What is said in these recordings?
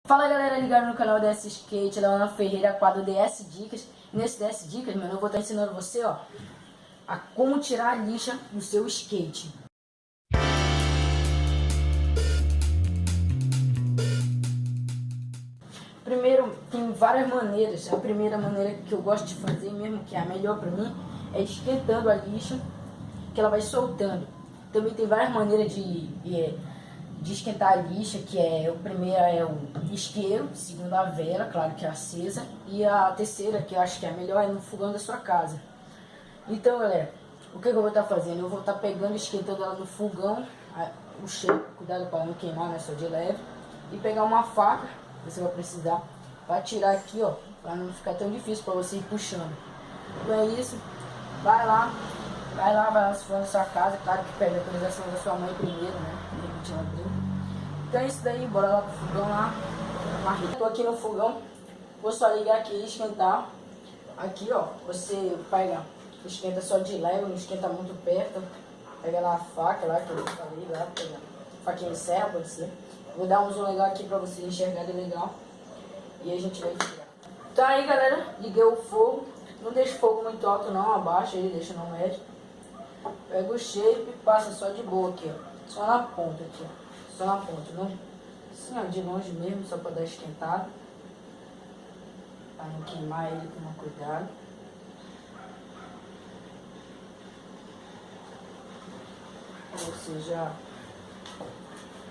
Fala galera, ligado no canal DS Skate, Leona Ferreira, quadro DS Dicas. E nesse DS Dicas, mano, eu vou estar ensinando você, ó, a como tirar a lixa do seu skate. Primeiro, tem várias maneiras. A primeira maneira que eu gosto de fazer mesmo, que é a melhor pra mim, é esquentando a lixa, que ela vai soltando. Também tem várias maneiras de esquentar a lixa, que é, o primeiro é o isqueiro, segundo a vela, claro que é acesa, e a terceira, que eu acho que é a melhor, é no fogão da sua casa. Então galera, o que eu vou estar fazendo? Eu vou estar pegando e esquentando ela no fogão, o shape, cuidado para não queimar, né, só de leve, e pegar uma faca, você vai precisar, para tirar aqui, ó, para não ficar tão difícil para você ir puxando. Então é isso, vai lá se for na sua casa, claro que pede a autorização da sua mãe primeiro, né? Então é isso daí, bora lá pro fogão lá. Tô aqui no fogão, vou só ligar aqui e esquentar. Aqui ó, você pega, esquenta só de leve, não esquenta muito perto. Pega lá a faca lá que eu falei, lá, pega faquinha de serra, pode ser. Vou dar um zoom legal aqui pra vocês enxergarem legal. E a gente vai tirar. Então aí galera, liguei o fogo. Não deixa o fogo muito alto não, abaixa ele, deixa no médio. Pega o shape e passa só de boa aqui, ó. Só na ponta aqui, ó. Só na ponta, não? Assim, ó, de longe mesmo, só pra dar esquentada. Pra não queimar ele, tomar cuidado. Você já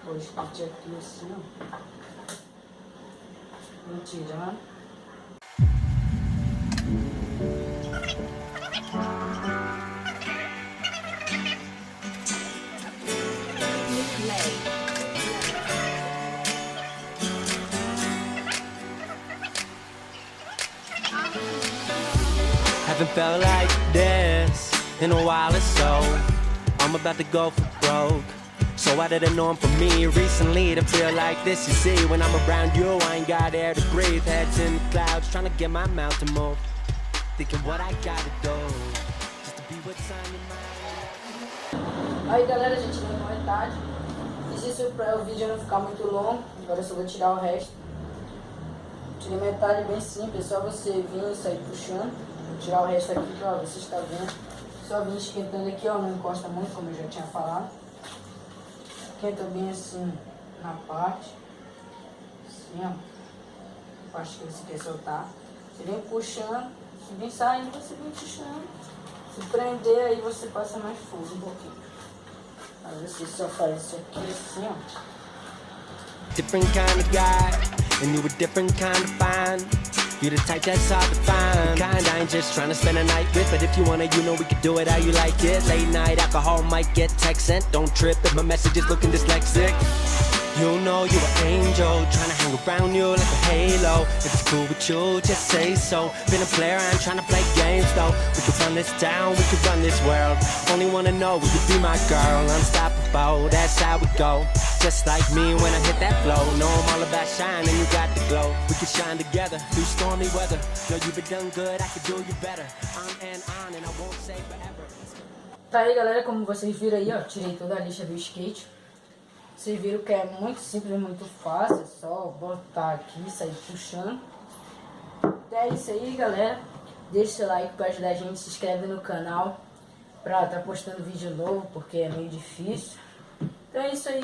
pôr o skate aqui assim, ó. Vou tirando. Haven't felt like this in a while or so. I'm about to go for broke, so out of the norm for me recently to feel like this. You see, when I'm around you, I ain't got air to breathe. Heads in the clouds, trying to get my mouth to move. Thinking what I gotta do, just to be what's on your mind. Aí galera, já tirei na metade. Fiz isso para o vídeo não ficar muito longo. Agora eu só vou tirar o resto. Tirei metade, bem simples, só você vir e sair puxando. Vou tirar o resto aqui pra você está vendo. Só vim esquentando aqui, ó, não encosta muito, como eu já tinha falado. Esquenta bem assim na parte. Assim, ó. A parte que você quer soltar. Você vem puxando, você vem saindo, você vem puxando. Se prender, aí você passa mais fogo um pouquinho. Aí você só faz isso aqui assim, ó. Different kind of guy, and you a different kind of fine. You're the type that's hard to find. Kind I ain't just trying to spend a night with, but if you wanna, you know we can do it how you like it. Late night alcohol might get text sent. Don't trip if my message is looking dyslexic. You know you an angel, trying to hang around you like a halo. If it's cool with you, just say so. Been a player, I ain't trying to play games though. We can run this down, we can run this world. Only wanna know, will you be my girl? Unstoppable, that's how we go. Just like me when I hit that flow. Know I'm all about shine and you got the glow. We can shine together through stormy weather. Know you've been done good, I could do you better. On and I won't say forever. Tá aí galera, como vocês viram aí, ó, tirei toda a lixa do skate. Vocês viram que é muito simples, muito fácil, é só botar aqui e sair puxando. Então é isso aí galera, deixa o seu like para ajudar a gente, se inscreve no canal pra estar postando vídeo novo, porque é meio difícil. Então é isso aí,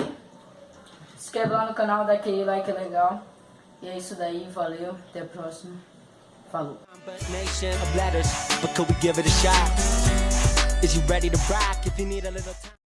se inscreve lá no canal, dá aquele like legal. E é isso daí, valeu, até a próxima, falou. Nation of letters, but could we give it a shot? Is you ready to rock if you need a little time?